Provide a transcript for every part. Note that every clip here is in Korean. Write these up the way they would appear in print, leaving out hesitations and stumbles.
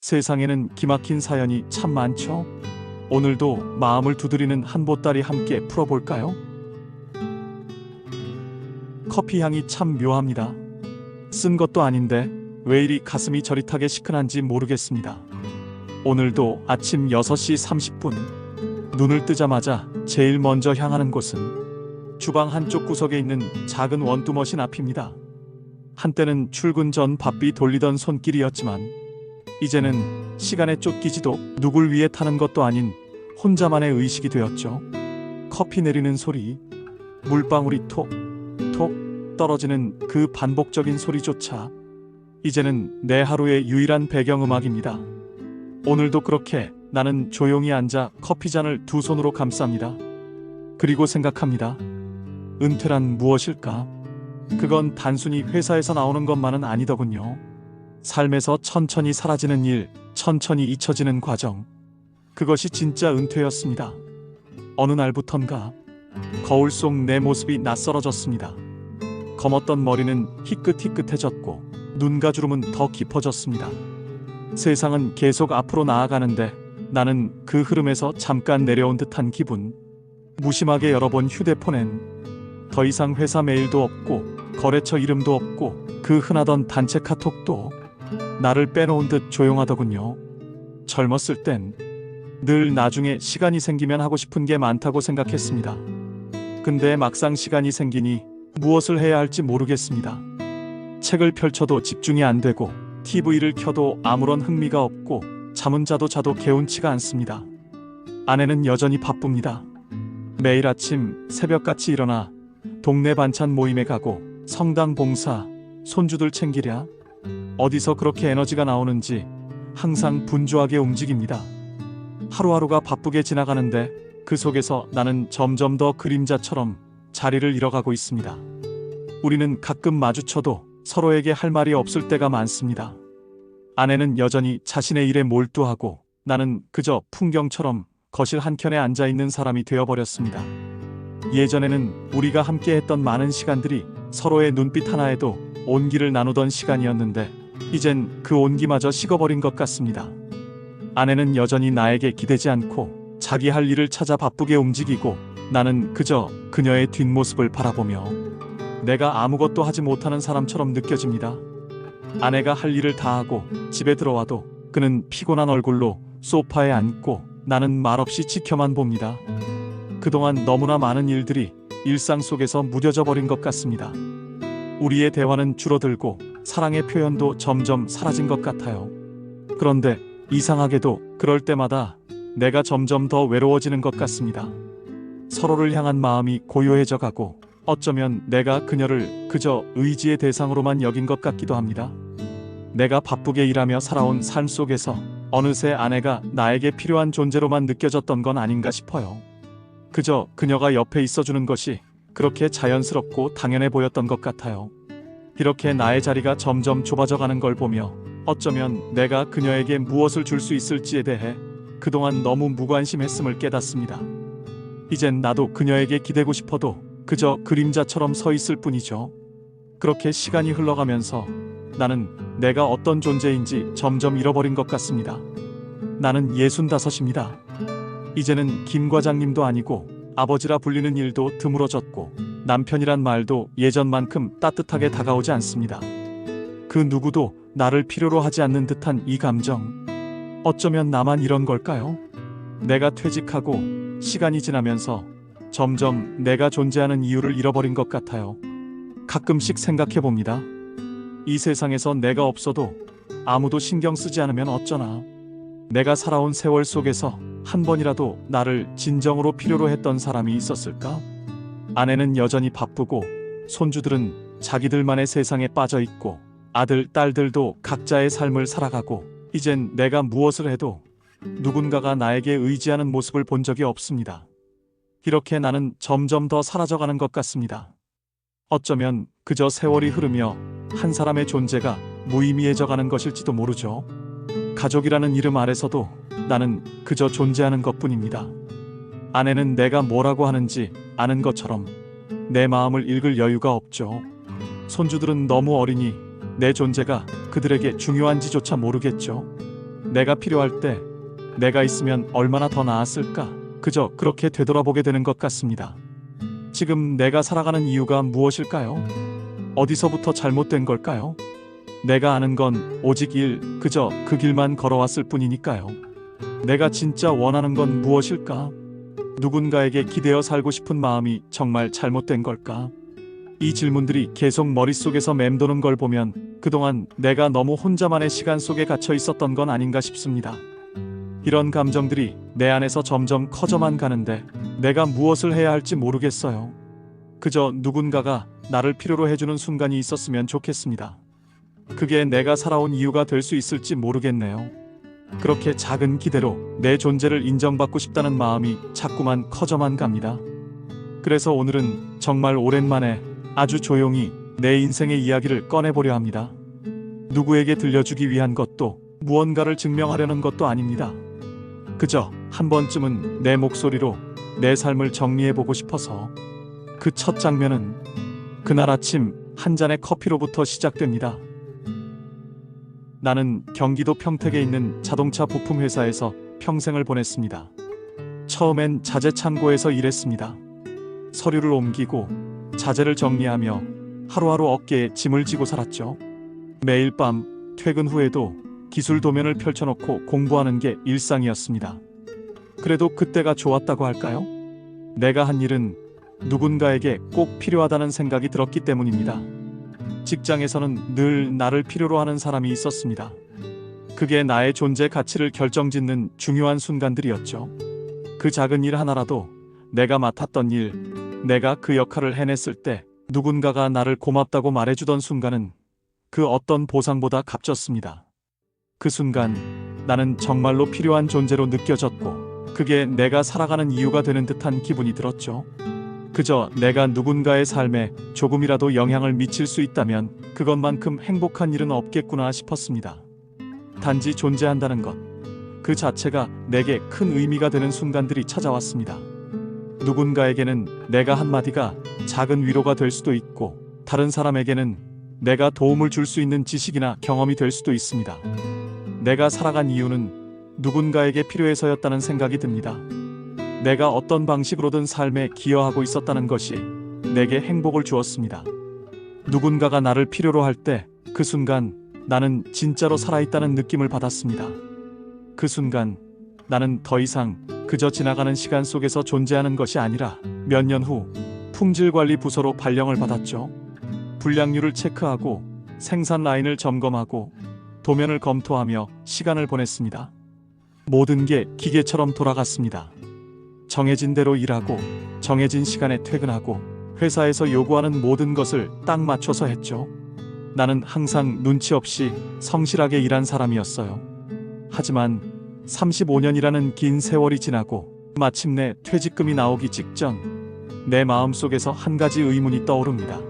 세상에는 기막힌 사연이 참 많죠. 오늘도 마음을 두드리는 한 보따리 함께 풀어볼까요? 커피 향이 참 묘합니다. 쓴 것도 아닌데 왜 이리 가슴이 저릿하게 시큰한지 모르겠습니다. 오늘도 아침 6시 30분 눈을 뜨자마자 제일 먼저 향하는 곳은 주방 한쪽 구석에 있는 작은 원두머신 앞입니다. 한때는 출근 전 바삐 돌리던 손길이었지만 이제는 시간에 쫓기지도 누굴 위해 타는 것도 아닌 혼자만의 의식이 되었죠. 커피 내리는 소리, 물방울이 톡, 톡 떨어지는 그 반복적인 소리조차 이제는 내 하루의 유일한 배경음악입니다. 오늘도 그렇게 나는 조용히 앉아 커피잔을 두 손으로 감쌉니다. 그리고 생각합니다. 은퇴란 무엇일까? 그건 단순히 회사에서 나오는 것만은 아니더군요. 삶에서 천천히 사라지는 일, 천천히 잊혀지는 과정. 그것이 진짜 은퇴였습니다. 어느 날부턴가 거울 속 내 모습이 낯설어졌습니다. 검었던 머리는 희끗희끗해졌고 눈가주름은 더 깊어졌습니다. 세상은 계속 앞으로 나아가는데 나는 그 흐름에서 잠깐 내려온 듯한 기분. 무심하게 열어본 휴대폰엔 더 이상 회사 메일도 없고 거래처 이름도 없고 그 흔하던 단체 카톡도 나를 빼놓은 듯 조용하더군요. 젊었을 땐 늘 나중에 시간이 생기면 하고 싶은 게 많다고 생각했습니다. 근데 막상 시간이 생기니 무엇을 해야 할지 모르겠습니다. 책을 펼쳐도 집중이 안 되고 TV를 켜도 아무런 흥미가 없고 잠은 자도 개운치가 않습니다. 아내는 여전히 바쁩니다. 매일 아침 새벽같이 일어나 동네 반찬 모임에 가고 성당 봉사, 손주들 챙기랴. 어디서 그렇게 에너지가 나오는지 항상 분주하게 움직입니다. 하루하루가 바쁘게 지나가는데 그 속에서 나는 점점 더 그림자처럼 자리를 잃어가고 있습니다. 우리는 가끔 마주쳐도 서로에게 할 말이 없을 때가 많습니다. 아내는 여전히 자신의 일에 몰두하고 나는 그저 풍경처럼 거실 한켠에 앉아있는 사람이 되어버렸습니다. 예전에는 우리가 함께했던 많은 시간들이 서로의 눈빛 하나에도 온기를 나누던 시간이었는데 이젠 그 온기마저 식어버린 것 같습니다. 아내는 여전히 나에게 기대지 않고 자기 할 일을 찾아 바쁘게 움직이고 나는 그저 그녀의 뒷모습을 바라보며 내가 아무것도 하지 못하는 사람처럼 느껴집니다. 아내가 할 일을 다 하고 집에 들어와도 그는 피곤한 얼굴로 소파에 앉고 나는 말없이 지켜만 봅니다. 그동안 너무나 많은 일들이 일상 속에서 무뎌져 버린 것 같습니다. 우리의 대화는 줄어들고 사랑의 표현도 점점 사라진 것 같아요. 그런데 이상하게도 그럴 때마다 내가 점점 더 외로워지는 것 같습니다. 서로를 향한 마음이 고요해져 가고 어쩌면 내가 그녀를 그저 의지의 대상으로만 여긴 것 같기도 합니다. 내가 바쁘게 일하며 살아온 삶 속에서 어느새 아내가 나에게 필요한 존재로만 느껴졌던 건 아닌가 싶어요. 그저 그녀가 옆에 있어주는 것이 그렇게 자연스럽고 당연해 보였던 것 같아요. 이렇게 나의 자리가 점점 좁아져 가는 걸 보며 어쩌면 내가 그녀에게 무엇을 줄 수 있을지에 대해 그동안 너무 무관심했음을 깨닫습니다. 이젠 나도 그녀에게 기대고 싶어도 그저 그림자처럼 서 있을 뿐이죠. 그렇게 시간이 흘러가면서 나는 내가 어떤 존재인지 점점 잃어버린 것 같습니다. 나는 65입니다. 이제는 김 과장님도 아니고 아버지라 불리는 일도 드물어졌고 남편이란 말도 예전만큼 따뜻하게 다가오지 않습니다. 그 누구도 나를 필요로 하지 않는 듯한 이 감정. 어쩌면 나만 이런 걸까요? 내가 퇴직하고 시간이 지나면서 점점 내가 존재하는 이유를 잃어버린 것 같아요. 가끔씩 생각해 봅니다. 이 세상에서 내가 없어도 아무도 신경 쓰지 않으면 어쩌나. 내가 살아온 세월 속에서 한 번이라도 나를 진정으로 필요로 했던 사람이 있었을까? 아내는 여전히 바쁘고 손주들은 자기들만의 세상에 빠져 있고 아들, 딸들도 각자의 삶을 살아가고 이젠 내가 무엇을 해도 누군가가 나에게 의지하는 모습을 본 적이 없습니다. 이렇게 나는 점점 더 사라져가는 것 같습니다. 어쩌면 그저 세월이 흐르며 한 사람의 존재가 무의미해져가는 것일지도 모르죠. 가족이라는 이름 아래서도 나는 그저 존재하는 것뿐입니다. 아내는 내가 뭐라고 하는지 아는 것처럼 내 마음을 읽을 여유가 없죠. 손주들은 너무 어리니 내 존재가 그들에게 중요한지조차 모르겠죠. 내가 필요할 때 내가 있으면 얼마나 더 나았을까? 그저 그렇게 되돌아보게 되는 것 같습니다. 지금 내가 살아가는 이유가 무엇일까요? 어디서부터 잘못된 걸까요? 내가 아는 건 오직 그저 그 길만 걸어왔을 뿐이니까요. 내가 진짜 원하는 건 무엇일까? 누군가에게 기대어 살고 싶은 마음이 정말 잘못된 걸까? 이 질문들이 계속 머릿속에서 맴도는 걸 보면 그동안 내가 너무 혼자만의 시간 속에 갇혀 있었던 건 아닌가 싶습니다. 이런 감정들이 내 안에서 점점 커져만 가는데 내가 무엇을 해야 할지 모르겠어요. 그저 누군가가 나를 필요로 해주는 순간이 있었으면 좋겠습니다. 그게 내가 살아온 이유가 될 수 있을지 모르겠네요. 그렇게 작은 기대로 내 존재를 인정받고 싶다는 마음이 자꾸만 커져만 갑니다. 그래서 오늘은 정말 오랜만에 아주 조용히 내 인생의 이야기를 꺼내보려 합니다. 누구에게 들려주기 위한 것도 무언가를 증명하려는 것도 아닙니다. 그저 한 번쯤은 내 목소리로 내 삶을 정리해보고 싶어서. 그 첫 장면은 그날 아침 한 잔의 커피로부터 시작됩니다. 나는 경기도 평택에 있는 자동차 부품 회사에서 평생을 보냈습니다. 처음엔 자재 창고에서 일했습니다. 서류를 옮기고 자재를 정리하며 하루하루 어깨에 짐을 지고 살았죠. 매일 밤 퇴근 후에도 기술 도면을 펼쳐놓고 공부하는 게 일상이었습니다. 그래도 그때가 좋았다고 할까요? 내가 한 일은 누군가에게 꼭 필요하다는 생각이 들었기 때문입니다. 직장에서는 늘 나를 필요로 하는 사람이 있었습니다. 그게 나의 존재 가치를 결정짓는 중요한 순간들이었죠. 그 작은 일 하나라도 내가 맡았던 일, 내가 그 역할을 해냈을 때 누군가가 나를 고맙다고 말해주던 순간은 그 어떤 보상보다 값졌습니다. 그 순간 나는 정말로 필요한 존재로 느껴졌고 그게 내가 살아가는 이유가 되는 듯한 기분이 들었죠. 그저 내가 누군가의 삶에 조금이라도 영향을 미칠 수 있다면 그것만큼 행복한 일은 없겠구나 싶었습니다. 단지 존재한다는 것, 그 자체가 내게 큰 의미가 되는 순간들이 찾아왔습니다. 누군가에게는 내가 한마디가 작은 위로가 될 수도 있고 다른 사람에게는 내가 도움을 줄 수 있는 지식이나 경험이 될 수도 있습니다. 내가 살아간 이유는 누군가에게 필요해서였다는 생각이 듭니다. 내가 어떤 방식으로든 삶에 기여하고 있었다는 것이 내게 행복을 주었습니다. 누군가가 나를 필요로 할 때 그 순간 나는 진짜로 살아있다는 느낌을 받았습니다. 그 순간 나는 더 이상 그저 지나가는 시간 속에서 존재하는 것이 아니라 몇 년 후 품질관리 부서로 발령을 받았죠. 불량률을 체크하고 생산 라인을 점검하고 도면을 검토하며 시간을 보냈습니다. 모든 게 기계처럼 돌아갔습니다. 정해진 대로 일하고 정해진 시간에 퇴근하고 회사에서 요구하는 모든 것을 딱 맞춰서 했죠. 나는 항상 눈치 없이 성실하게 일한 사람이었어요. 하지만 35년이라는 긴 세월이 지나고 마침내 퇴직금이 나오기 직전 내 마음속에서 한 가지 의문이 떠오릅니다.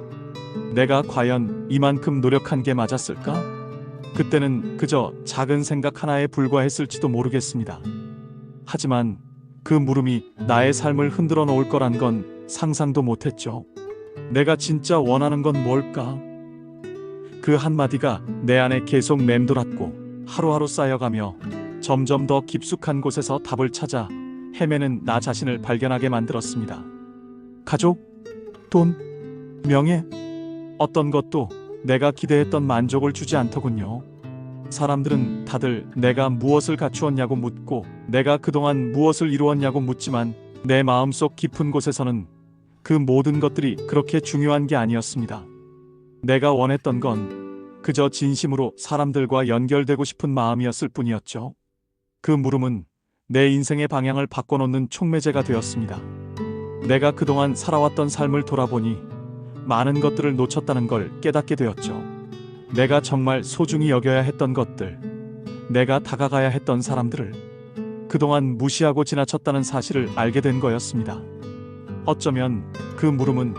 내가 과연 이만큼 노력한 게 맞았을까? 그때는 그저 작은 생각 하나에 불과했을지도 모르겠습니다. 하지만 그 물음이 나의 삶을 흔들어 놓을 거란 건 상상도 못했죠. 내가 진짜 원하는 건 뭘까? 그 한마디가 내 안에 계속 맴돌았고 하루하루 쌓여가며 점점 더 깊숙한 곳에서 답을 찾아 헤매는 나 자신을 발견하게 만들었습니다. 가족, 돈, 명예, 어떤 것도 내가 기대했던 만족을 주지 않더군요. 사람들은 다들 내가 무엇을 갖추었냐고 묻고 내가 그동안 무엇을 이루었냐고 묻지만 내 마음속 깊은 곳에서는 그 모든 것들이 그렇게 중요한 게 아니었습니다. 내가 원했던 건 그저 진심으로 사람들과 연결되고 싶은 마음이었을 뿐이었죠. 그 물음은 내 인생의 방향을 바꿔놓는 촉매제가 되었습니다. 내가 그동안 살아왔던 삶을 돌아보니 많은 것들을 놓쳤다는 걸 깨닫게 되었죠. 내가 정말 소중히 여겨야 했던 것들, 내가 다가가야 했던 사람들을 그동안 무시하고 지나쳤다는 사실을 알게 된 거였습니다. 어쩌면 그 물음은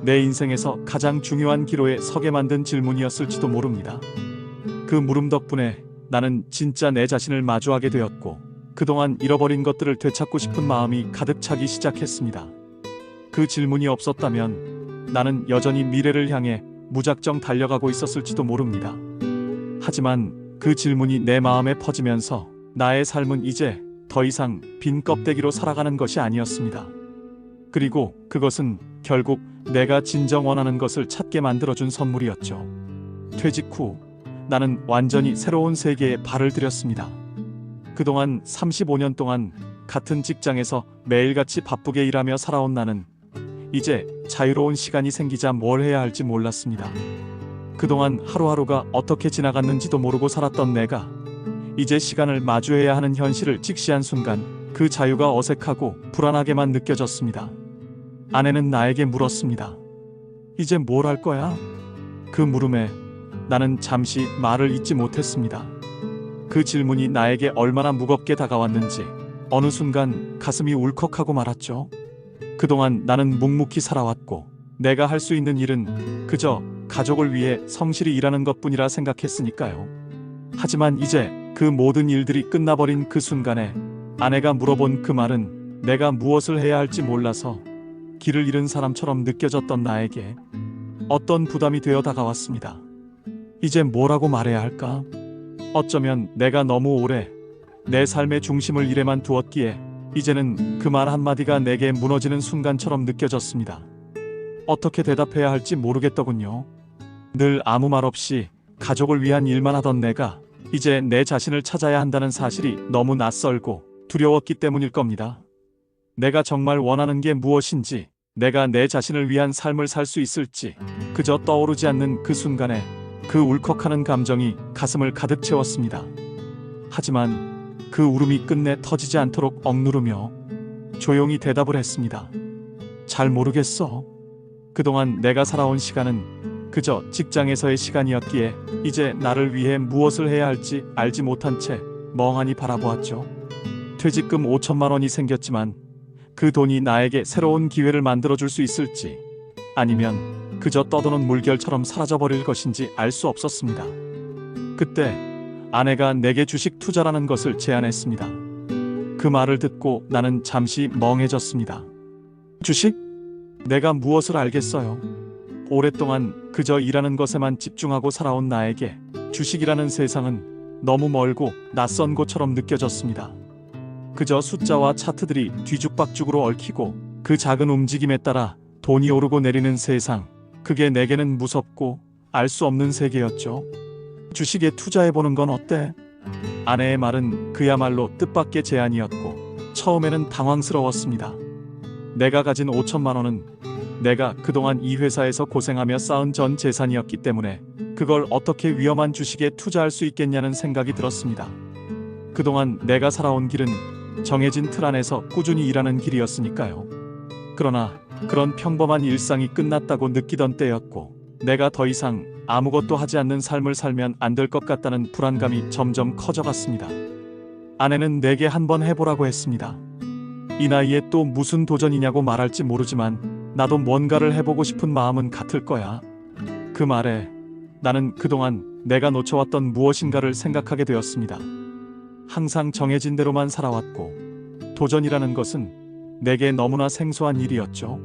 내 인생에서 가장 중요한 기로에 서게 만든 질문이었을지도 모릅니다. 그 물음 덕분에 나는 진짜 내 자신을 마주하게 되었고 그동안 잃어버린 것들을 되찾고 싶은 마음이 가득 차기 시작했습니다. 그 질문이 없었다면 나는 여전히 미래를 향해 무작정 달려가고 있었을지도 모릅니다. 하지만 그 질문이 내 마음에 퍼지면서 나의 삶은 이제 더 이상 빈 껍데기로 살아가는 것이 아니었습니다. 그리고 그것은 결국 내가 진정 원하는 것을 찾게 만들어준 선물이었죠. 퇴직 후 나는 완전히 새로운 세계에 발을 들였습니다. 그동안 35년 동안 같은 직장에서 매일같이 바쁘게 일하며 살아온 나는 이제 자유로운 시간이 생기자 뭘 해야 할지 몰랐습니다. 그동안 하루하루가 어떻게 지나갔는지도 모르고 살았던 내가 이제 시간을 마주해야 하는 현실을 직시한 순간 그 자유가 어색하고 불안하게만 느껴졌습니다. 아내는 나에게 물었습니다. 이제 뭘 할 거야? 그 물음에 나는 잠시 말을 잇지 못했습니다. 그 질문이 나에게 얼마나 무겁게 다가왔는지 어느 순간 가슴이 울컥하고 말았죠. 그동안 나는 묵묵히 살아왔고 내가 할 수 있는 일은 그저 가족을 위해 성실히 일하는 것뿐이라 생각했으니까요. 하지만 이제 그 모든 일들이 끝나버린 그 순간에 아내가 물어본 그 말은 내가 무엇을 해야 할지 몰라서 길을 잃은 사람처럼 느껴졌던 나에게 어떤 부담이 되어 다가왔습니다. 이제 뭐라고 말해야 할까? 어쩌면 내가 너무 오래 내 삶의 중심을 일에만 두었기에 이제는 그 말 한마디가 내게 무너지는 순간처럼 느껴졌습니다. 어떻게 대답해야 할지 모르겠더군요. 늘 아무 말 없이 가족을 위한 일만 하던 내가 이제 내 자신을 찾아야 한다는 사실이 너무 낯설고 두려웠기 때문일 겁니다. 내가 정말 원하는 게 무엇인지, 내가 내 자신을 위한 삶을 살 수 있을지 그저 떠오르지 않는 그 순간에 그 울컥하는 감정이 가슴을 가득 채웠습니다. 하지만 그 울음이 끝내 터지지 않도록 억누르며 조용히 대답을 했습니다. 잘 모르겠어. 그동안 내가 살아온 시간은 그저 직장에서의 시간이었기에 이제 나를 위해 무엇을 해야 할지 알지 못한 채 멍하니 바라보았죠. 퇴직금 5천만 원이 생겼지만 그 돈이 나에게 새로운 기회를 만들어줄 수 있을지 아니면 그저 떠도는 물결처럼 사라져버릴 것인지 알 수 없었습니다. 그때 아내가 내게 주식 투자라는 것을 제안했습니다. 그 말을 듣고 나는 잠시 멍해졌습니다. 주식? 내가 무엇을 알겠어요? 오랫동안 그저 일하는 것에만 집중하고 살아온 나에게 주식이라는 세상은 너무 멀고 낯선 곳처럼 느껴졌습니다. 그저 숫자와 차트들이 뒤죽박죽으로 얽히고 그 작은 움직임에 따라 돈이 오르고 내리는 세상, 그게 내게는 무섭고 알 수 없는 세계였죠. 주식에 투자해보는 건 어때? 아내의 말은 그야말로 뜻밖의 제안이었고 처음에는 당황스러웠습니다. 내가 가진 5천만 원은 내가 그동안 이 회사에서 고생하며 쌓은 전 재산이었기 때문에 그걸 어떻게 위험한 주식에 투자할 수 있겠냐는 생각이 들었습니다. 그동안 내가 살아온 길은 정해진 틀 안에서 꾸준히 일하는 길이었으니까요. 그러나 그런 평범한 일상이 끝났다고 느끼던 때였고 내가 더 이상 아무것도 하지 않는 삶을 살면 안 될 것 같다는 불안감이 점점 커져갔습니다. 아내는 내게 한번 해보라고 했습니다. 이 나이에 또 무슨 도전이냐고 말할지 모르지만 나도 뭔가를 해보고 싶은 마음은 같을 거야. 그 말에 나는 그동안 내가 놓쳐왔던 무엇인가를 생각하게 되었습니다. 항상 정해진 대로만 살아왔고 도전이라는 것은 내게 너무나 생소한 일이었죠.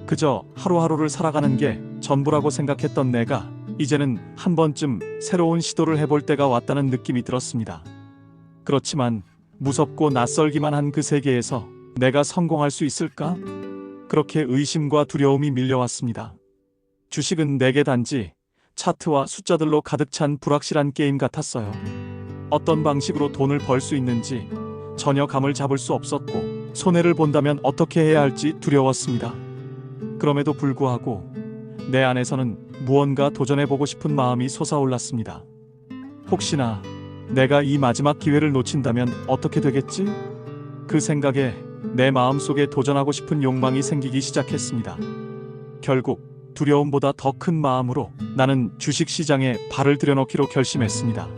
그저 하루하루를 살아가는 게 전부라고 생각했던 내가 이제는 한 번쯤 새로운 시도를 해볼 때가 왔다는 느낌이 들었습니다. 그렇지만 무섭고 낯설기만 한 그 세계에서 내가 성공할 수 있을까? 그렇게 의심과 두려움이 밀려왔습니다. 주식은 내게 단지 차트와 숫자들로 가득 찬 불확실한 게임 같았어요. 어떤 방식으로 돈을 벌 수 있는지 전혀 감을 잡을 수 없었고 손해를 본다면 어떻게 해야 할지 두려웠습니다. 그럼에도 불구하고 내 안에서는 무언가 도전해보고 싶은 마음이 솟아올랐습니다. 혹시나 내가 이 마지막 기회를 놓친다면 어떻게 되겠지? 그 생각에 내 마음속에 도전하고 싶은 욕망이 생기기 시작했습니다. 결국 두려움보다 더 큰 마음으로 나는 주식시장에 발을 들여놓기로 결심했습니다.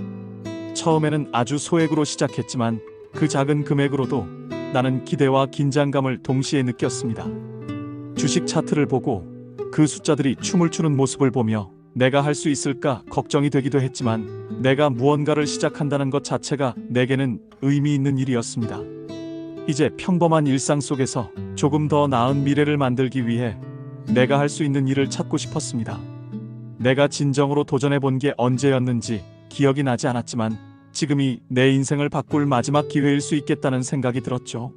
처음에는 아주 소액으로 시작했지만 그 작은 금액으로도 나는 기대와 긴장감을 동시에 느꼈습니다. 주식 차트를 보고 그 숫자들이 춤을 추는 모습을 보며 내가 할 수 있을까 걱정이 되기도 했지만 내가 무언가를 시작한다는 것 자체가 내게는 의미 있는 일이었습니다. 이제 평범한 일상 속에서 조금 더 나은 미래를 만들기 위해 내가 할 수 있는 일을 찾고 싶었습니다. 내가 진정으로 도전해본 게 언제였는지 기억이 나지 않았지만 지금이 내 인생을 바꿀 마지막 기회일 수 있겠다는 생각이 들었죠.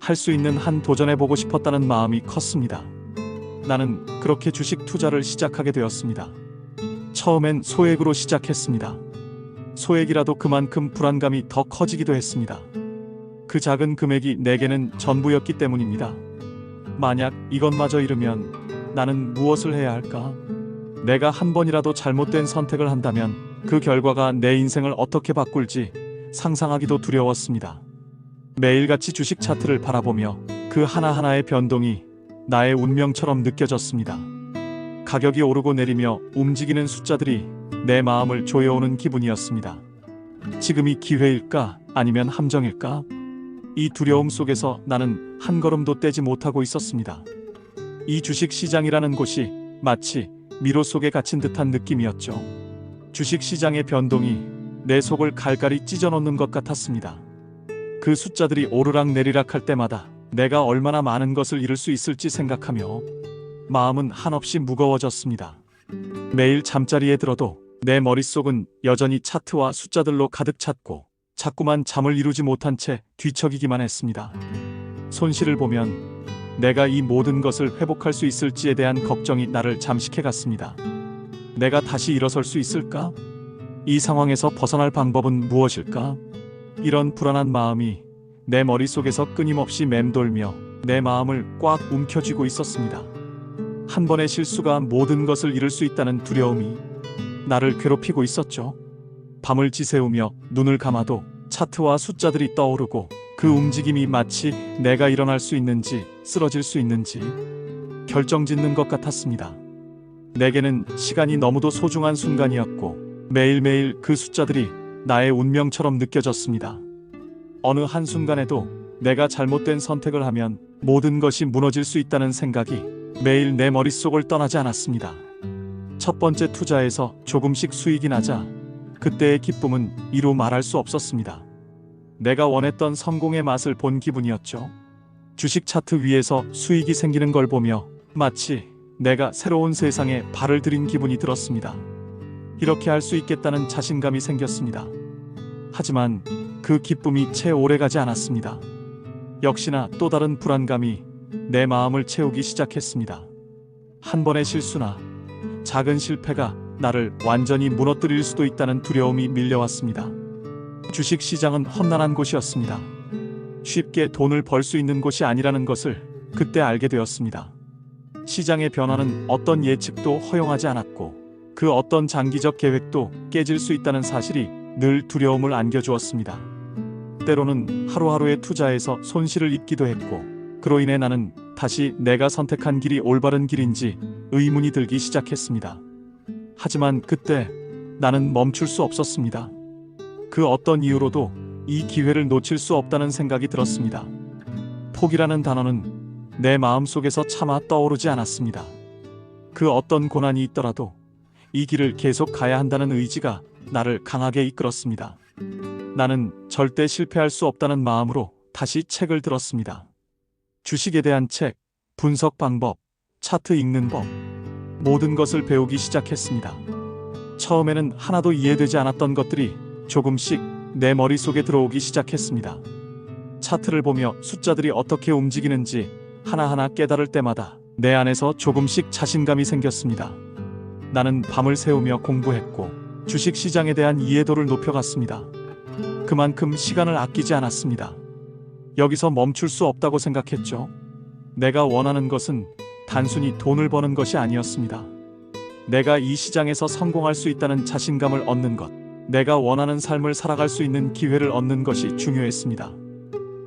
할 수 있는 한 도전해보고 싶었다는 마음이 컸습니다. 나는 그렇게 주식 투자를 시작하게 되었습니다. 처음엔 소액으로 시작했습니다. 소액이라도 그만큼 불안감이 더 커지기도 했습니다. 그 작은 금액이 내게는 전부였기 때문입니다. 만약 이것마저 잃으면 나는 무엇을 해야 할까? 내가 한 번이라도 잘못된 선택을 한다면 그 결과가 내 인생을 어떻게 바꿀지 상상하기도 두려웠습니다. 매일같이 주식 차트를 바라보며 그 하나하나의 변동이 나의 운명처럼 느껴졌습니다. 가격이 오르고 내리며 움직이는 숫자들이 내 마음을 조여오는 기분이었습니다. 지금이 기회일까? 아니면 함정일까? 이 두려움 속에서 나는 한 걸음도 떼지 못하고 있었습니다. 이 주식 시장이라는 곳이 마치 미로 속에 갇힌 듯한 느낌이었죠. 주식 시장의 변동이 내 속을 갈갈이 찢어놓는 것 같았습니다. 그 숫자들이 오르락 내리락 할 때마다 내가 얼마나 많은 것을 잃을 수 있을지 생각하며 마음은 한없이 무거워졌습니다. 매일 잠자리에 들어도 내 머릿속은 여전히 차트와 숫자들로 가득 찼고 자꾸만 잠을 이루지 못한 채 뒤척이기만 했습니다. 손실을 보면 내가 이 모든 것을 회복할 수 있을지에 대한 걱정이 나를 잠식해갔습니다. 내가 다시 일어설 수 있을까? 이 상황에서 벗어날 방법은 무엇일까? 이런 불안한 마음이 내 머릿속에서 끊임없이 맴돌며 내 마음을 꽉 움켜쥐고 있었습니다. 한 번의 실수가 모든 것을 잃을 수 있다는 두려움이 나를 괴롭히고 있었죠. 밤을 지새우며 눈을 감아도 차트와 숫자들이 떠오르고 그 움직임이 마치 내가 일어날 수 있는지 쓰러질 수 있는지 결정짓는 것 같았습니다. 내게는 시간이 너무도 소중한 순간이었고 매일매일 그 숫자들이 나의 운명처럼 느껴졌습니다. 어느 한순간에도 내가 잘못된 선택을 하면 모든 것이 무너질 수 있다는 생각이 매일 내 머릿속을 떠나지 않았습니다. 첫 번째 투자에서 조금씩 수익이 나자 그때의 기쁨은 이루 말할 수 없었습니다. 내가 원했던 성공의 맛을 본 기분이었죠. 주식 차트 위에서 수익이 생기는 걸 보며 마치 내가 새로운 세상에 발을 들인 기분이 들었습니다. 이렇게 할 수 있겠다는 자신감이 생겼습니다. 하지만 그 기쁨이 채 오래가지 않았습니다. 역시나 또 다른 불안감이 내 마음을 채우기 시작했습니다. 한 번의 실수나 작은 실패가 나를 완전히 무너뜨릴 수도 있다는 두려움이 밀려왔습니다. 주식 시장은 험난한 곳이었습니다. 쉽게 돈을 벌 수 있는 곳이 아니라는 것을 그때 알게 되었습니다. 시장의 변화는 어떤 예측도 허용하지 않았고 그 어떤 장기적 계획도 깨질 수 있다는 사실이 늘 두려움을 안겨주었습니다. 때로는 하루하루의 투자에서 손실을 입기도 했고 그로 인해 나는 다시 내가 선택한 길이 올바른 길인지 의문이 들기 시작했습니다. 하지만 그때 나는 멈출 수 없었습니다. 그 어떤 이유로도 이 기회를 놓칠 수 없다는 생각이 들었습니다. 포기라는 단어는 내 마음속에서 차마 떠오르지 않았습니다. 그 어떤 고난이 있더라도 이 길을 계속 가야 한다는 의지가 나를 강하게 이끌었습니다. 나는 절대 실패할 수 없다는 마음으로 다시 책을 들었습니다. 주식에 대한 책, 분석 방법, 차트 읽는 법, 모든 것을 배우기 시작했습니다. 처음에는 하나도 이해되지 않았던 것들이 조금씩 내 머릿속에 들어오기 시작했습니다. 차트를 보며 숫자들이 어떻게 움직이는지 하나하나 깨달을 때마다 내 안에서 조금씩 자신감이 생겼습니다. 나는 밤을 새우며 공부했고 주식 시장에 대한 이해도를 높여갔습니다. 그만큼 시간을 아끼지 않았습니다. 여기서 멈출 수 없다고 생각했죠. 내가 원하는 것은 단순히 돈을 버는 것이 아니었습니다. 내가 이 시장에서 성공할 수 있다는 자신감을 얻는 것, 내가 원하는 삶을 살아갈 수 있는 기회를 얻는 것이 중요했습니다.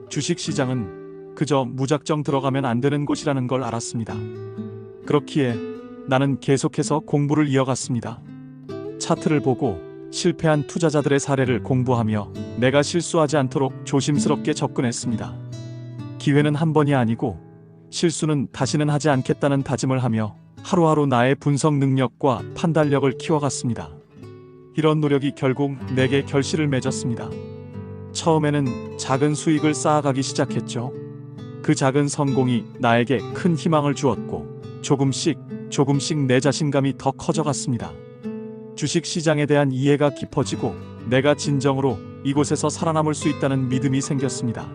주식 시장은 그저 무작정 들어가면 안 되는 곳이라는 걸 알았습니다. 그렇기에 나는 계속해서 공부를 이어갔습니다. 차트를 보고 실패한 투자자들의 사례를 공부하며 내가 실수하지 않도록 조심스럽게 접근했습니다. 기회는 한 번이 아니고 실수는 다시는 하지 않겠다는 다짐을 하며 하루하루 나의 분석 능력과 판단력을 키워갔습니다. 이런 노력이 결국 내게 결실을 맺었습니다. 처음에는 작은 수익을 쌓아가기 시작했죠. 그 작은 성공이 나에게 큰 희망을 주었고 조금씩 내 자신감이 더 커져갔습니다. 주식 시장에 대한 이해가 깊어지고 내가 진정으로 이곳에서 살아남을 수 있다는 믿음이 생겼습니다.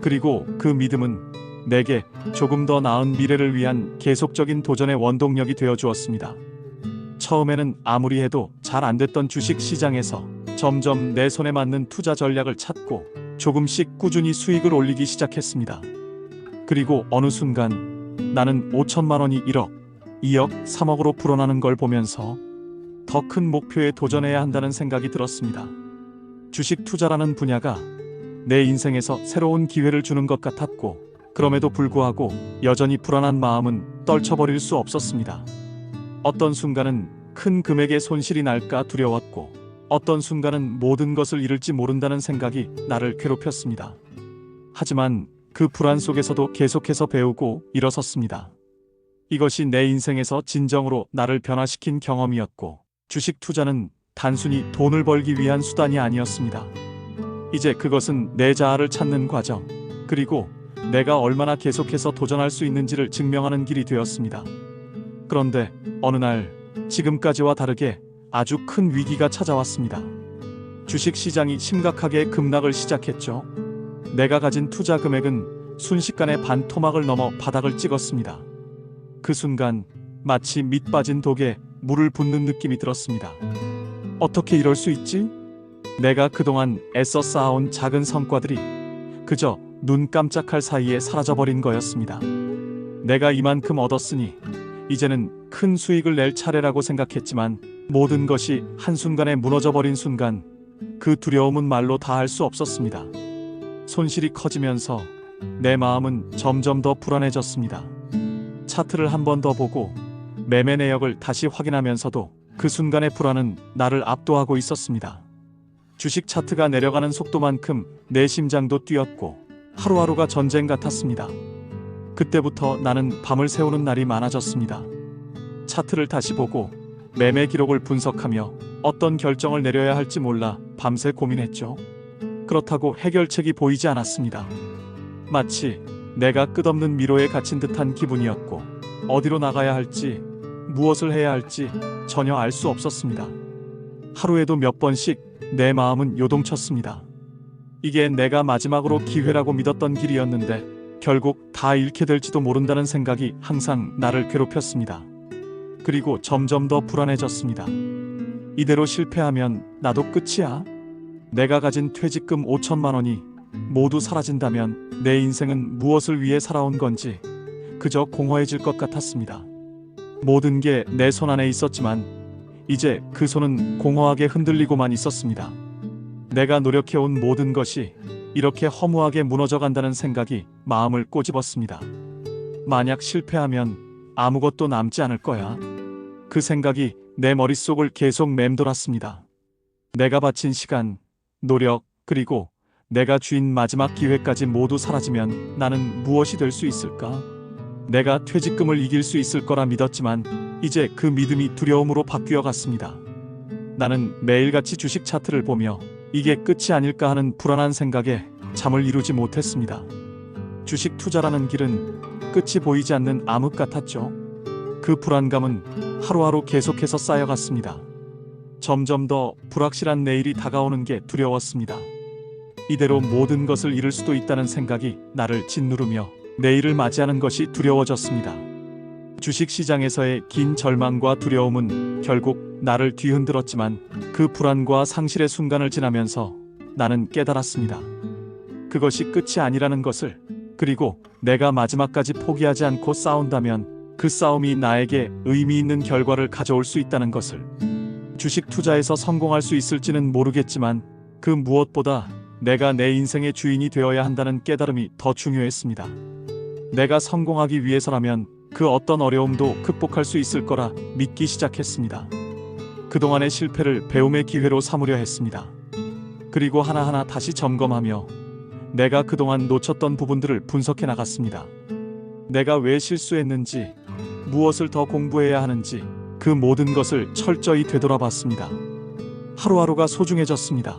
그리고 그 믿음은 내게 조금 더 나은 미래를 위한 계속적인 도전의 원동력이 되어 주었습니다. 처음에는 아무리 해도 잘 안 됐던 주식 시장에서 점점 내 손에 맞는 투자 전략을 찾고 조금씩 꾸준히 수익을 올리기 시작했습니다. 그리고 어느 순간 나는 5천만 원이 1억, 2억, 3억으로 불어나는 걸 보면서 더 큰 목표에 도전해야 한다는 생각이 들었습니다. 주식 투자라는 분야가 내 인생에서 새로운 기회를 주는 것 같았고, 그럼에도 불구하고 여전히 불안한 마음은 떨쳐버릴 수 없었습니다. 어떤 순간은 큰 금액의 손실이 날까 두려웠고, 어떤 순간은 모든 것을 잃을지 모른다는 생각이 나를 괴롭혔습니다. 하지만 그 불안 속에서도 계속해서 배우고 일어섰습니다. 이것이 내 인생에서 진정으로 나를 변화시킨 경험이었고, 주식 투자는 단순히 돈을 벌기 위한 수단이 아니었습니다. 이제 그것은 내 자아를 찾는 과정, 그리고 내가 얼마나 계속해서 도전할 수 있는지를 증명하는 길이 되었습니다. 그런데 어느 날 지금까지와 다르게 아주 큰 위기가 찾아왔습니다. 주식 시장이 심각하게 급락을 시작했죠. 내가 가진 투자 금액은 순식간에 반토막을 넘어 바닥을 찍었습니다. 그 순간 마치 밑 빠진 독에 물을 붓는 느낌이 들었습니다. 어떻게 이럴 수 있지? 내가 그동안 애써 쌓아온 작은 성과들이 그저 눈 깜짝할 사이에 사라져버린 거였습니다. 내가 이만큼 얻었으니 이제는 큰 수익을 낼 차례라고 생각했지만, 모든 것이 한순간에 무너져버린 순간 그 두려움은 말로 다 할 수 없었습니다. 손실이 커지면서 내 마음은 점점 더 불안해졌습니다. 차트를 한 번 더 보고 매매 내역을 다시 확인하면서도 그 순간의 불안은 나를 압도하고 있었습니다. 주식 차트가 내려가는 속도만큼 내 심장도 뛰었고 하루하루가 전쟁 같았습니다. 그때부터 나는 밤을 새우는 날이 많아졌습니다. 차트를 다시 보고 매매 기록을 분석하며 어떤 결정을 내려야 할지 몰라 밤새 고민했죠. 그렇다고 해결책이 보이지 않았습니다. 마치 내가 끝없는 미로에 갇힌 듯한 기분이었고, 어디로 나가야 할지, 무엇을 해야 할지 전혀 알 수 없었습니다. 하루에도 몇 번씩 내 마음은 요동쳤습니다. 이게 내가 마지막으로 기회라고 믿었던 길이었는데 결국 다 잃게 될지도 모른다는 생각이 항상 나를 괴롭혔습니다. 그리고 점점 더 불안해졌습니다. 이대로 실패하면 나도 끝이야? 내가 가진 퇴직금 5천만 원이 모두 사라진다면 내 인생은 무엇을 위해 살아온 건지 그저 공허해질 것 같았습니다. 모든 게 내 손 안에 있었지만 이제 그 손은 공허하게 흔들리고만 있었습니다. 내가 노력해온 모든 것이 이렇게 허무하게 무너져간다는 생각이 마음을 꼬집었습니다. 만약 실패하면 아무것도 남지 않을 거야. 그 생각이 내 머릿속을 계속 맴돌았습니다. 내가 바친 시간, 노력, 그리고 내가 쥔 마지막 기회까지 모두 사라지면 나는 무엇이 될 수 있을까? 내가 퇴직금을 이길 수 있을 거라 믿었지만 이제 그 믿음이 두려움으로 바뀌어 갔습니다. 나는 매일같이 주식 차트를 보며 이게 끝이 아닐까 하는 불안한 생각에 잠을 이루지 못했습니다. 주식 투자라는 길은 끝이 보이지 않는 암흑 같았죠. 그 불안감은 하루하루 계속해서 쌓여갔습니다. 점점 더 불확실한 내일이 다가오는 게 두려웠습니다. 이대로 모든 것을 잃을 수도 있다는 생각이 나를 짓누르며 내일을 맞이하는 것이 두려워졌습니다. 주식시장에서의 긴 절망과 두려움은 결국 나를 뒤흔들었지만 그 불안과 상실의 순간을 지나면서 나는 깨달았습니다. 그것이 끝이 아니라는 것을, 그리고 내가 마지막까지 포기하지 않고 싸운다면 그 싸움이 나에게 의미 있는 결과를 가져올 수 있다는 것을. 주식 투자에서 성공할 수 있을지는 모르겠지만 그 무엇보다 내가 내 인생의 주인이 되어야 한다는 깨달음이 더 중요했습니다. 내가 성공하기 위해서라면 그 어떤 어려움도 극복할 수 있을 거라 믿기 시작했습니다. 그동안의 실패를 배움의 기회로 삼으려 했습니다. 그리고 하나하나 다시 점검하며 내가 그동안 놓쳤던 부분들을 분석해 나갔습니다. 내가 왜 실수했는지, 무엇을 더 공부해야 하는지 그 모든 것을 철저히 되돌아봤습니다. 하루하루가 소중해졌습니다.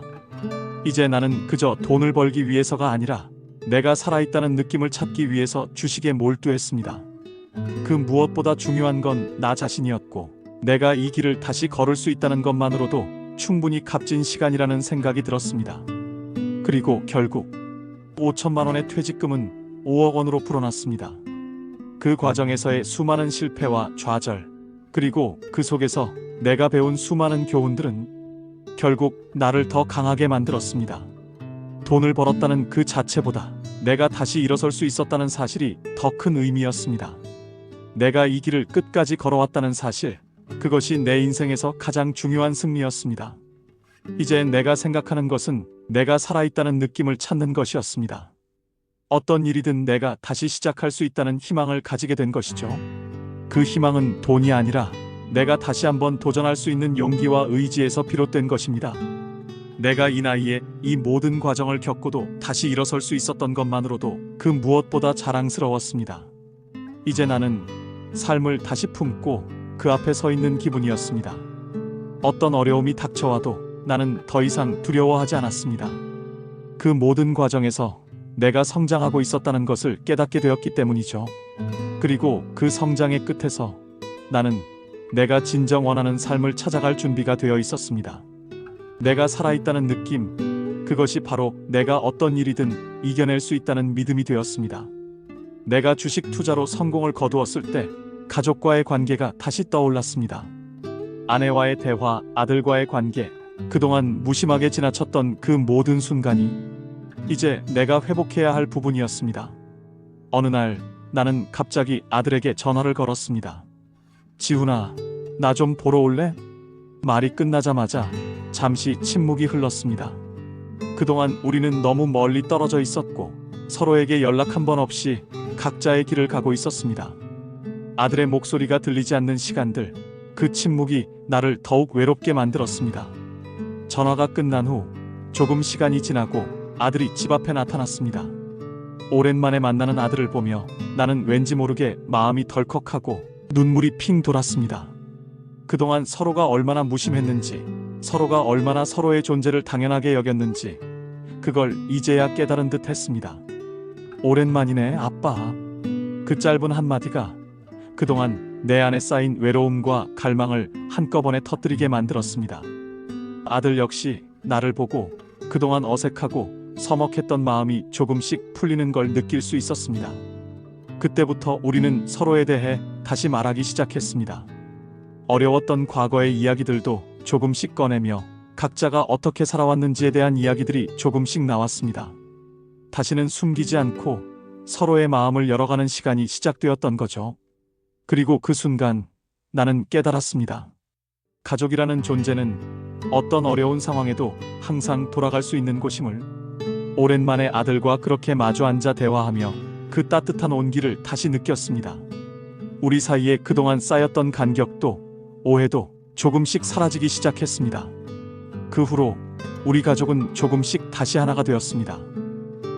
이제 나는 그저 돈을 벌기 위해서가 아니라 내가 살아있다는 느낌을 찾기 위해서 주식에 몰두했습니다. 그 무엇보다 중요한 건 나 자신이었고, 내가 이 길을 다시 걸을 수 있다는 것만으로도 충분히 값진 시간이라는 생각이 들었습니다. 그리고 결국 5천만 원의 퇴직금은 5억 원으로 불어났습니다. 그 과정에서의 수많은 실패와 좌절, 그리고 그 속에서 내가 배운 수많은 교훈들은 결국 나를 더 강하게 만들었습니다. 돈을 벌었다는 그 자체보다 내가 다시 일어설 수 있었다는 사실이 더 큰 의미였습니다. 내가 이 길을 끝까지 걸어왔다는 사실, 그것이 내 인생에서 가장 중요한 승리였습니다. 이제 내가 생각하는 것은 내가 살아있다는 느낌을 찾는 것이었습니다. 어떤 일이든 내가 다시 시작할 수 있다는 희망을 가지게 된 것이죠. 그 희망은 돈이 아니라 내가 다시 한번 도전할 수 있는 용기와 의지에서 비롯된 것입니다. 내가 이 나이에 이 모든 과정을 겪고도 다시 일어설 수 있었던 것만으로도 그 무엇보다 자랑스러웠습니다. 이제 나는 삶을 다시 품고 그 앞에 서 있는 기분이었습니다. 어떤 어려움이 닥쳐와도 나는 더 이상 두려워하지 않았습니다. 그 모든 과정에서 내가 성장하고 있었다는 것을 깨닫게 되었기 때문이죠. 그리고 그 성장의 끝에서 나는 내가 진정 원하는 삶을 찾아갈 준비가 되어 있었습니다. 내가 살아있다는 느낌, 그것이 바로 내가 어떤 일이든 이겨낼 수 있다는 믿음이 되었습니다. 내가 주식 투자로 성공을 거두었을 때 가족과의 관계가 다시 떠올랐습니다. 아내와의 대화, 아들과의 관계, 그동안 무심하게 지나쳤던 그 모든 순간이 이제 내가 회복해야 할 부분이었습니다. 어느 날 나는 갑자기 아들에게 전화를 걸었습니다. 지훈아, 나 좀 보러 올래? 말이 끝나자마자 잠시 침묵이 흘렀습니다. 그동안 우리는 너무 멀리 떨어져 있었고 서로에게 연락 한 번 없이 각자의 길을 가고 있었습니다. 아들의 목소리가 들리지 않는 시간들, 그 침묵이 나를 더욱 외롭게 만들었습니다. 전화가 끝난 후 조금 시간이 지나고 아들이 집 앞에 나타났습니다. 오랜만에 만나는 아들을 보며 나는 왠지 모르게 마음이 덜컥하고 눈물이 핑 돌았습니다. 그동안 서로가 얼마나 무심했는지, 서로가 얼마나 서로의 존재를 당연하게 여겼는지, 그걸 이제야 깨달은 듯 했습니다. 오랜만이네, 아빠. 그 짧은 한마디가 그동안 내 안에 쌓인 외로움과 갈망을 한꺼번에 터뜨리게 만들었습니다. 아들 역시 나를 보고 그동안 어색하고 서먹했던 마음이 조금씩 풀리는 걸 느낄 수 있었습니다. 그때부터 우리는 서로에 대해 다시 말하기 시작했습니다. 어려웠던 과거의 이야기들도 조금씩 꺼내며 각자가 어떻게 살아왔는지에 대한 이야기들이 조금씩 나왔습니다. 다시는 숨기지 않고 서로의 마음을 열어가는 시간이 시작되었던 거죠. 그리고 그 순간 나는 깨달았습니다. 가족이라는 존재는 어떤 어려운 상황에도 항상 돌아갈 수 있는 곳임을. 오랜만에 아들과 그렇게 마주 앉아 대화하며 그 따뜻한 온기를 다시 느꼈습니다. 우리 사이에 그동안 쌓였던 간격도 오해도 조금씩 사라지기 시작했습니다. 그 후로 우리 가족은 조금씩 다시 하나가 되었습니다.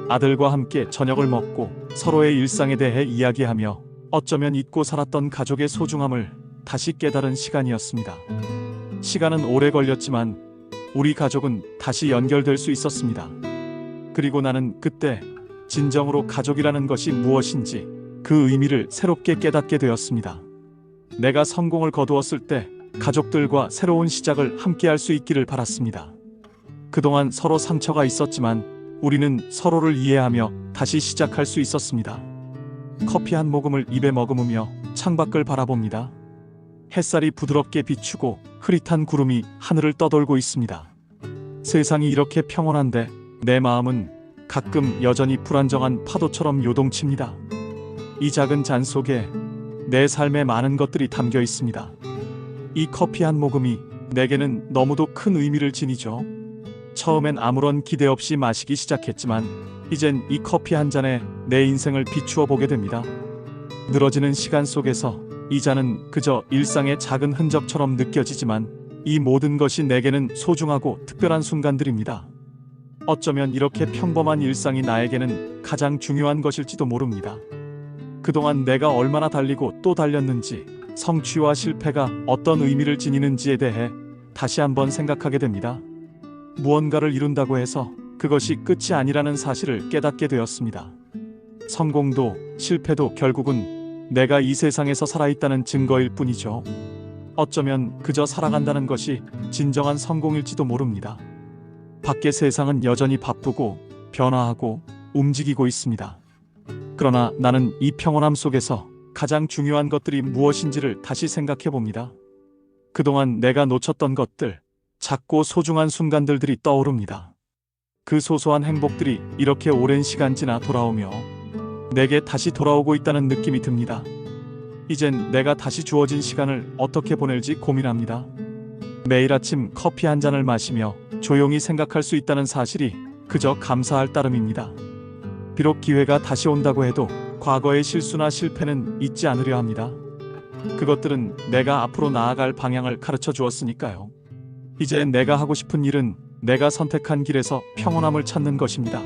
아들과 함께 저녁을 먹고 서로의 일상에 대해 이야기하며 어쩌면 잊고 살았던 가족의 소중함을 다시 깨달은 시간이었습니다. 시간은 오래 걸렸지만 우리 가족은 다시 연결될 수 있었습니다. 그리고 나는 그때 진정으로 가족이라는 것이 무엇인지 그 의미를 새롭게 깨닫게 되었습니다. 내가 성공을 거두었을 때 가족들과 새로운 시작을 함께 할 수 있기를 바랐습니다. 그동안 서로 상처가 있었지만 우리는 서로를 이해하며 다시 시작할 수 있었습니다. 커피 한 모금을 입에 머금으며 창밖을 바라봅니다. 햇살이 부드럽게 비추고 흐릿한 구름이 하늘을 떠돌고 있습니다. 세상이 이렇게 평온한데 내 마음은 가끔 여전히 불안정한 파도처럼 요동칩니다. 이 작은 잔 속에 내 삶의 많은 것들이 담겨 있습니다. 이 커피 한 모금이 내게는 너무도 큰 의미를 지니죠. 처음엔 아무런 기대 없이 마시기 시작했지만 이젠 이 커피 한 잔에 내 인생을 비추어 보게 됩니다. 늘어지는 시간 속에서 이 잔은 그저 일상의 작은 흔적처럼 느껴지지만 이 모든 것이 내게는 소중하고 특별한 순간들입니다. 어쩌면 이렇게 평범한 일상이 나에게는 가장 중요한 것일지도 모릅니다. 그동안 내가 얼마나 달리고 또 달렸는지, 성취와 실패가 어떤 의미를 지니는지에 대해 다시 한번 생각하게 됩니다. 무언가를 이룬다고 해서 그것이 끝이 아니라는 사실을 깨닫게 되었습니다. 성공도 실패도 결국은 내가 이 세상에서 살아있다는 증거일 뿐이죠. 어쩌면 그저 살아간다는 것이 진정한 성공일지도 모릅니다. 밖의 세상은 여전히 바쁘고 변화하고 움직이고 있습니다. 그러나 나는 이 평온함 속에서 가장 중요한 것들이 무엇인지를 다시 생각해 봅니다. 그동안 내가 놓쳤던 것들, 작고 소중한 순간들이 떠오릅니다. 그 소소한 행복들이 이렇게 오랜 시간 지나 돌아오며 내게 다시 돌아오고 있다는 느낌이 듭니다. 이젠 내가 다시 주어진 시간을 어떻게 보낼지 고민합니다. 매일 아침 커피 한 잔을 마시며 조용히 생각할 수 있다는 사실이 그저 감사할 따름입니다. 비록 기회가 다시 온다고 해도 과거의 실수나 실패는 잊지 않으려 합니다. 그것들은 내가 앞으로 나아갈 방향을 가르쳐 주었으니까요. 이제 내가 하고 싶은 일은 내가 선택한 길에서 평온함을 찾는 것입니다.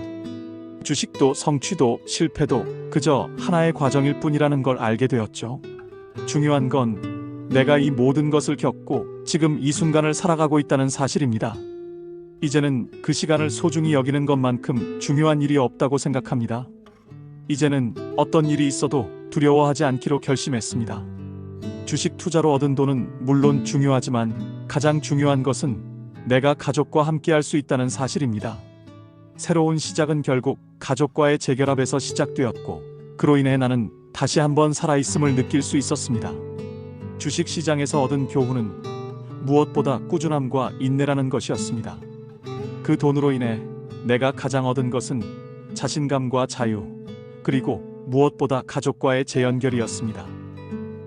주식도 성취도 실패도 그저 하나의 과정일 뿐이라는 걸 알게 되었죠. 중요한 건 내가 이 모든 것을 겪고 지금 이 순간을 살아가고 있다는 사실입니다. 이제는 그 시간을 소중히 여기는 것만큼 중요한 일이 없다고 생각합니다. 이제는 어떤 일이 있어도 두려워하지 않기로 결심했습니다. 주식 투자로 얻은 돈은 물론 중요하지만 가장 중요한 것은 내가 가족과 함께할 수 있다는 사실입니다. 새로운 시작은 결국 가족과의 재결합에서 시작되었고 그로 인해 나는 다시 한번 살아있음을 느낄 수 있었습니다. 주식 시장에서 얻은 교훈은 무엇보다 꾸준함과 인내라는 것이었습니다. 그 돈으로 인해 내가 가장 얻은 것은 자신감과 자유, 그리고 무엇보다 가족과의 재연결이었습니다.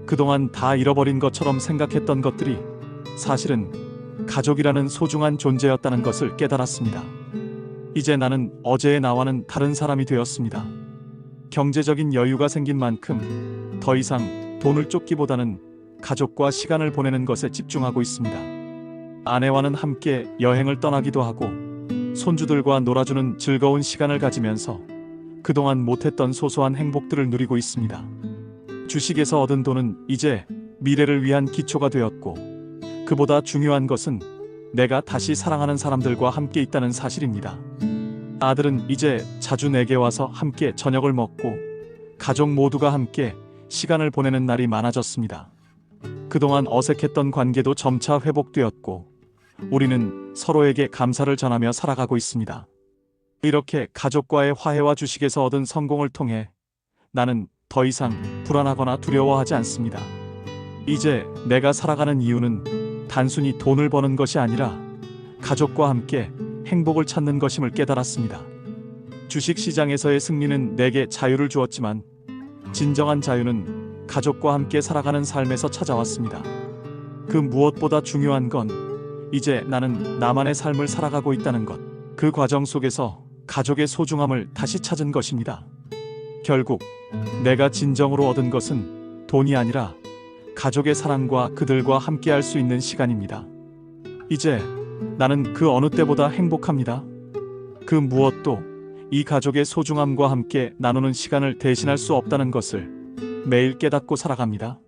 그동안 다 잃어버린 것처럼 생각했던 것들이 사실은 가족이라는 소중한 존재였다는 것을 깨달았습니다. 이제 나는 어제의 나와는 다른 사람이 되었습니다. 경제적인 여유가 생긴 만큼 더 이상 돈을 쫓기보다는 가족과 시간을 보내는 것에 집중하고 있습니다. 아내와는 함께 여행을 떠나기도 하고 손주들과 놀아주는 즐거운 시간을 가지면서 그동안 못했던 소소한 행복들을 누리고 있습니다. 주식에서 얻은 돈은 이제 미래를 위한 기초가 되었고 그보다 중요한 것은 내가 다시 사랑하는 사람들과 함께 있다는 사실입니다. 아들은 이제 자주 내게 와서 함께 저녁을 먹고 가족 모두가 함께 시간을 보내는 날이 많아졌습니다. 그동안 어색했던 관계도 점차 회복되었고 우리는 서로에게 감사를 전하며 살아가고 있습니다. 이렇게 가족과의 화해와 주식에서 얻은 성공을 통해 나는 더 이상 불안하거나 두려워하지 않습니다. 이제 내가 살아가는 이유는 단순히 돈을 버는 것이 아니라 가족과 함께 행복을 찾는 것임을 깨달았습니다. 주식시장에서의 승리는 내게 자유를 주었지만 진정한 자유는 가족과 함께 살아가는 삶에서 찾아왔습니다. 그 무엇보다 중요한 건 이제 나는 나만의 삶을 살아가고 있다는 것, 그 과정 속에서 가족의 소중함을 다시 찾은 것입니다. 결국 내가 진정으로 얻은 것은 돈이 아니라 가족의 사랑과 그들과 함께할 수 있는 시간입니다. 이제 나는 그 어느 때보다 행복합니다. 그 무엇도 이 가족의 소중함과 함께 나누는 시간을 대신할 수 없다는 것을 매일 깨닫고 살아갑니다.